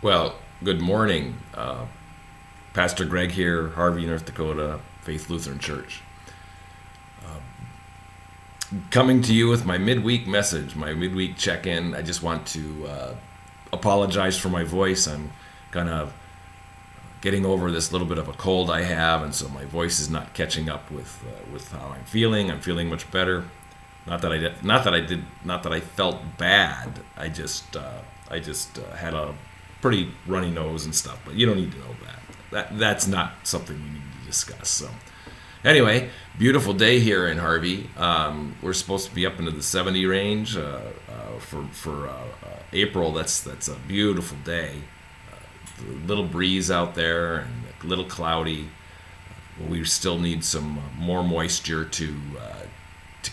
Well, good morning. Pastor Greg here, Harvey, North Dakota, Faith Lutheran Church. Coming to you with my midweek message, my midweek check-in. I just want to apologize for my voice. I'm kind of getting over this little bit of a cold I have, and so my voice is not catching up with how I'm feeling. I'm feeling much better. Not that I felt bad. I just had a pretty runny nose and stuff, but you don't need to know that. That's not something we need to discuss. So, anyway, beautiful day here in Harvey. We're supposed to be up into the 70 range for April. That's a beautiful day. A little breeze out there and a little cloudy. We still need some more moisture to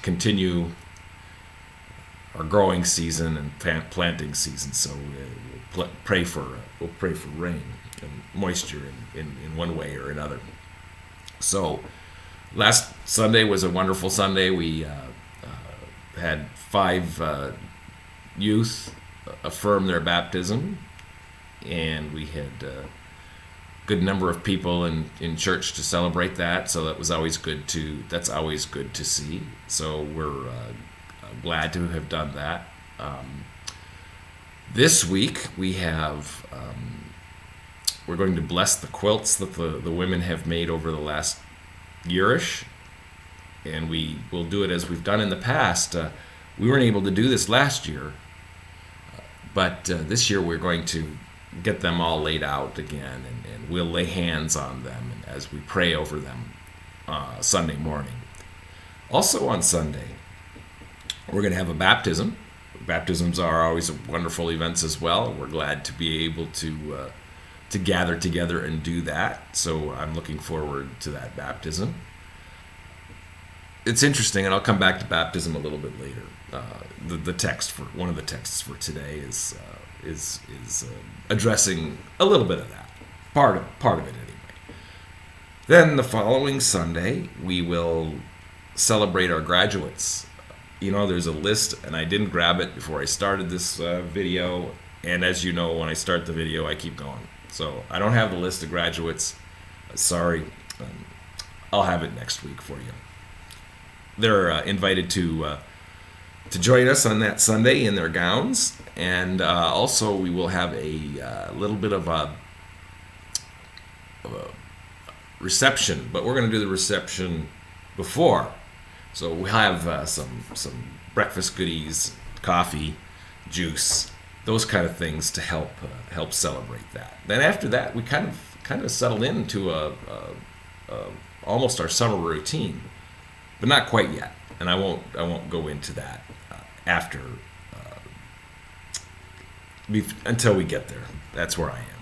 continue our growing season and planting season. So we'll pray for rain and moisture in one way or another. So last Sunday was a wonderful Sunday. We had 5 youth affirm their baptism, and we had a good number of people in church to celebrate that. So that's always good to see. So we're glad to have done that. This week we're going to bless the quilts that the women have made over the last yearish, and we will do it as we've done in the past. We weren't able to do this last year, but this year we're going to get them all laid out again, and we'll lay hands on them as we pray over them Sunday morning. Also on Sunday, we're going to have a baptism. Baptisms are always wonderful events as well. We're glad to be able to gather together and do that. So I'm looking forward to that baptism. It's interesting, and I'll come back to baptism a little bit later. The text for one of the texts for today is addressing a little bit of that, part of it anyway. Then the following Sunday we will celebrate our graduates. You know, there's a list, and I didn't grab it before I started this video. And as you know, when I start the video, I keep going. So I don't have the list of graduates. Sorry. I'll have it next week for you. They're invited to join us on that Sunday in their gowns. And also we will have a little bit of a reception. But we're going to do the reception before. So we'll have some breakfast goodies, coffee, juice, those kind of things to help celebrate that. Then after that, we kind of settled into almost our summer routine, but not quite yet. And I won't go into that after until we get there. That's where I am.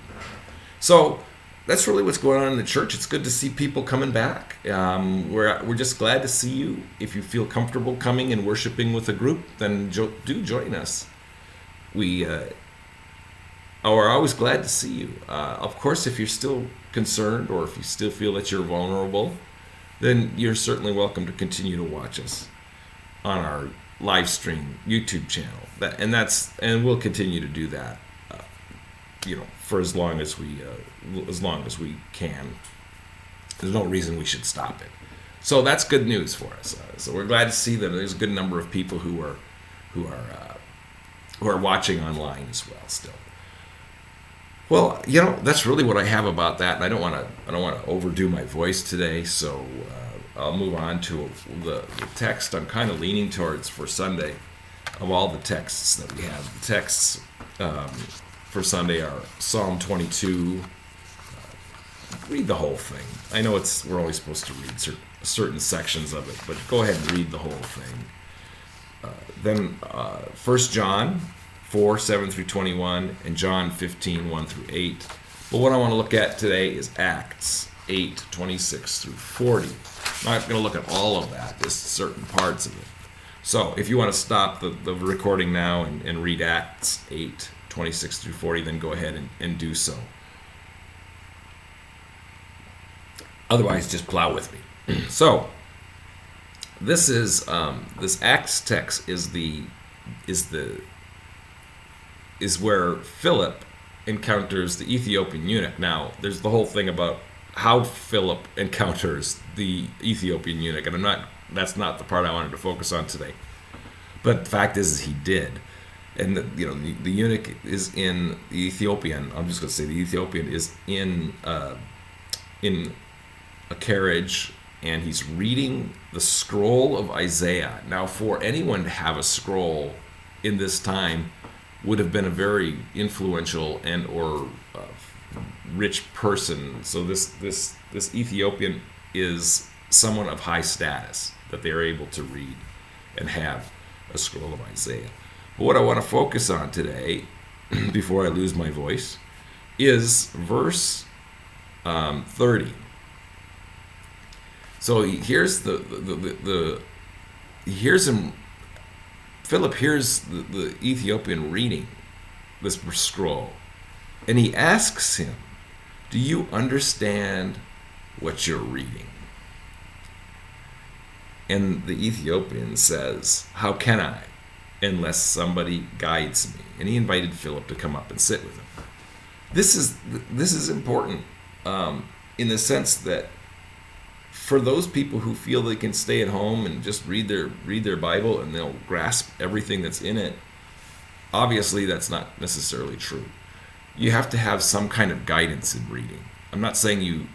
So that's really what's going on in the church. It's good to see people coming back. We're just glad to see you. If you feel comfortable coming and worshiping with a group, then do join us. We are always glad to see you. Of course, if you're still concerned or if you still feel that you're vulnerable, then you're certainly welcome to continue to watch us on our live stream YouTube channel. And we'll continue to do that. For as long as we can. There's no reason we should stop it. So that's good news for us. So we're glad to see that there's a good number of people who are watching online as well still. Well, that's really what I have about that, and I don't want to overdo my voice today, so I'll move on to the text I'm kind of leaning towards for Sunday. Of all the texts that we have, the texts for Sunday are Psalm 22. Read the whole thing. I know we're only supposed to read certain sections of it, but go ahead and read the whole thing. Then 1 John 4, 7 through 21, and John 15, 1 through 8. But what I want to look at today is Acts 8, 26 through 40. I'm not going to look at all of that, just certain parts of it. So if you want to stop the recording now and read Acts 8, 26 through 40, then go ahead and do so. Otherwise, just plow with me. So this is this Acts text is where Philip encounters the Ethiopian eunuch. Now, there's the whole thing about how Philip encounters the Ethiopian eunuch, and that's not the part I wanted to focus on today. But the fact is he did. And the eunuch is in the Ethiopian. I'm just going to say the Ethiopian is in a carriage, and he's reading the scroll of Isaiah. Now, for anyone to have a scroll in this time would have been a very influential and or rich person. So this Ethiopian is someone of high status that they are able to read and have a scroll of Isaiah. But what I want to focus on today, before I lose my voice, is verse 30. So he hears Philip hears the Ethiopian reading this scroll, and he asks him, "Do you understand what you're reading?" And the Ethiopian says, "How can I, unless somebody guides me?" And he invited Philip to come up and sit with him. This is important in the sense that for those people who feel they can stay at home and just read their Bible and they'll grasp everything that's in it, obviously that's not necessarily true. You have to have some kind of guidance in reading. I'm not saying you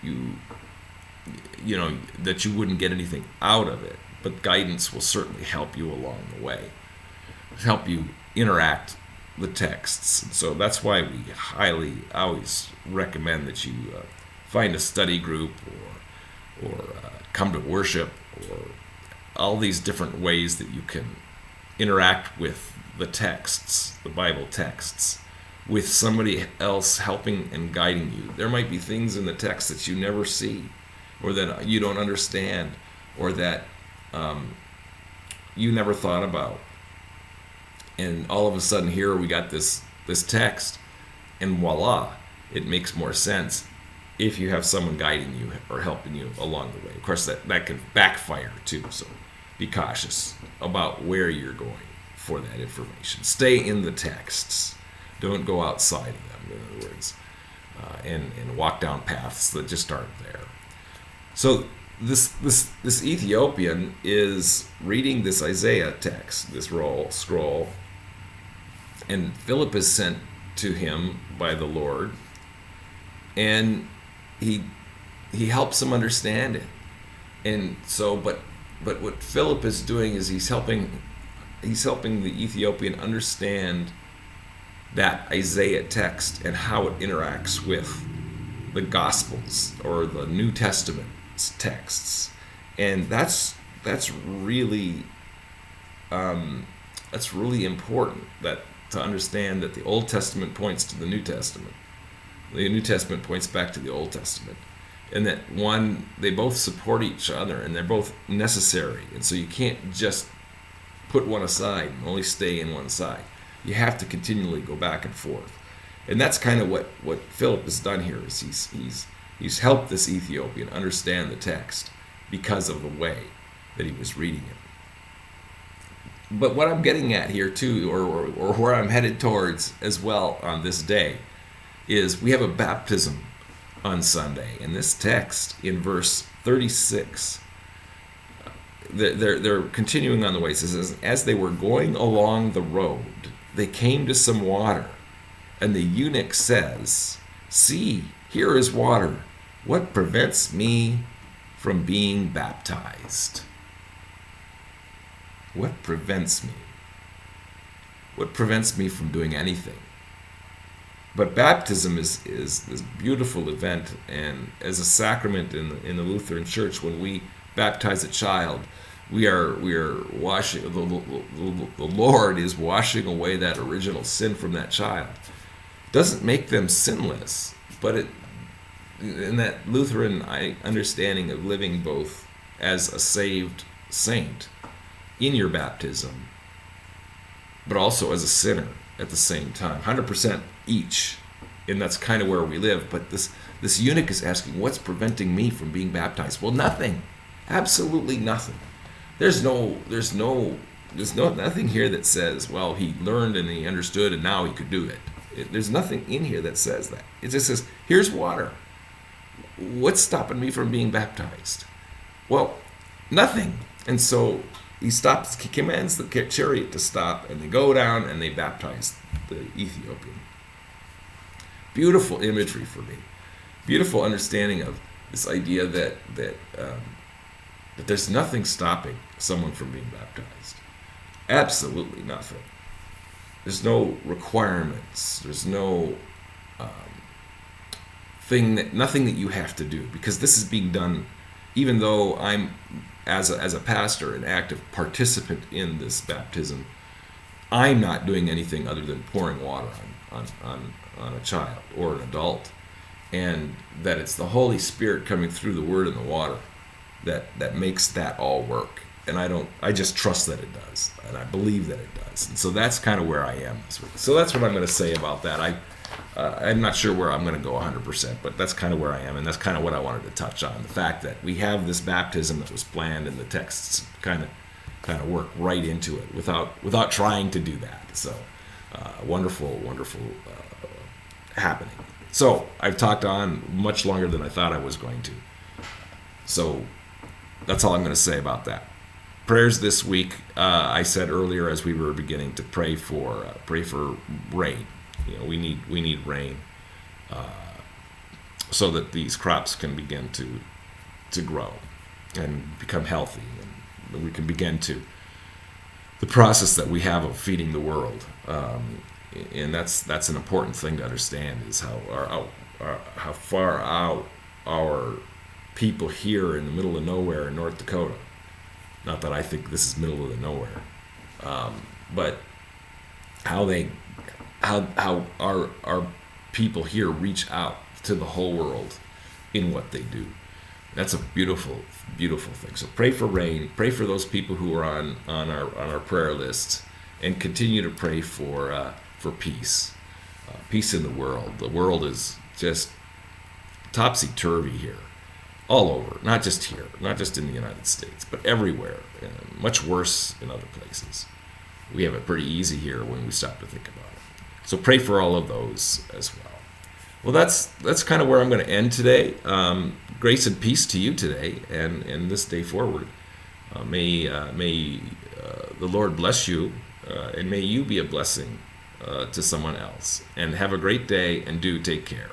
know that you wouldn't get anything out of it, but guidance will certainly help you along the way, help you interact the texts. And so that's why we highly always recommend that you find a study group or come to worship, or all these different ways that you can interact with the texts, the Bible texts, with somebody else helping and guiding you. There might be things in the text that you never see, or that you don't understand, or that you never thought about. And all of a sudden here we got this text, and voila, it makes more sense if you have someone guiding you or helping you along the way. Of course, that can backfire too, so be cautious about where you're going for that information. Stay in the texts. Don't go outside of them, in other words, and walk down paths that just aren't there. So this Ethiopian is reading this Isaiah text, this scroll, and Philip is sent to him by the Lord, and he helps him understand it. And so, but what Philip is doing is he's helping the Ethiopian understand that Isaiah text and how it interacts with the Gospels or the New Testament texts. And that's really important, that to understand that the Old Testament points to the New Testament. The New Testament points back to the Old Testament, and that they both support each other, and they're both necessary. And so you can't just put one aside and only stay in one side. You have to continually go back and forth. And that's kind of what Philip has done here, is he's helped this Ethiopian understand the text because of the way that he was reading it. But what I'm getting at here too, or where I'm headed towards as well on this day, is we have a baptism on Sunday. And this text in verse 36, they're continuing on the way. It says, "As they were going along the road, they came to some water. And the eunuch says, 'See, here is water. What prevents me from being baptized?'" What prevents me? What prevents me from doing anything? But baptism is this beautiful event, and as a sacrament in the Lutheran Church, when we baptize a child, we are washing. The Lord is washing away that original sin from that child. It doesn't make them sinless, but in that Lutheran understanding of living both as a saved saint in your baptism, but also as a sinner at the same time, 100% each. And that's kind of where we live. But this eunuch is asking, what's preventing me from being baptized? Well, nothing. Absolutely nothing. There's nothing here that says, well, he learned and he understood and now he could do it. There's nothing in here that says that. It just says, here's water. What's stopping me from being baptized? Well, nothing. And so he commands the chariot to stop, and they go down and they baptize the Ethiopian. Beautiful imagery for me. Beautiful understanding of this idea that there's nothing stopping someone from being baptized. Absolutely nothing. There's no requirements. There's no nothing that you have to do, because this is being done. Even though I'm, as a pastor, an active participant in this baptism, I'm not doing anything other than pouring water on a child or an adult, and that it's the Holy Spirit coming through the Word and the water that makes that all work. And I just trust that it does, and I believe that it does. And so that's kind of where I am this week. So that's what I'm going to say about that. I'm not sure where I'm going to go 100%, but that's kind of where I am, and that's kind of what I wanted to touch on. The fact that we have this baptism that was planned, and the texts kind of work right into it without trying to do that. So wonderful happening. So I've talked on much longer than I thought I was going to. So that's all I'm going to say about that. Prayers this week, I said earlier as we were beginning to pray for rain. We need rain so that these crops can begin to grow and become healthy, and we can begin to the process that we have of feeding the world. And that's an important thing to understand, is how far out our people here in the middle of nowhere in North Dakota. Not that I think this is middle of the nowhere, but how our people here reach out to the whole world in what they do. That's a beautiful, beautiful thing. So pray for rain. Pray for those people who are on our prayer list, and continue to pray for peace, peace in the world. The world is just topsy-turvy here, all over, not just here, not just in the United States, but everywhere, and much worse in other places. We have it pretty easy here when we stop to think about it. So pray for all of those as well. Well, that's kind of where I'm going to end today. Grace and peace to you today, and this day forward. May the Lord bless you, and may you be a blessing to someone else. And have a great day, and do take care.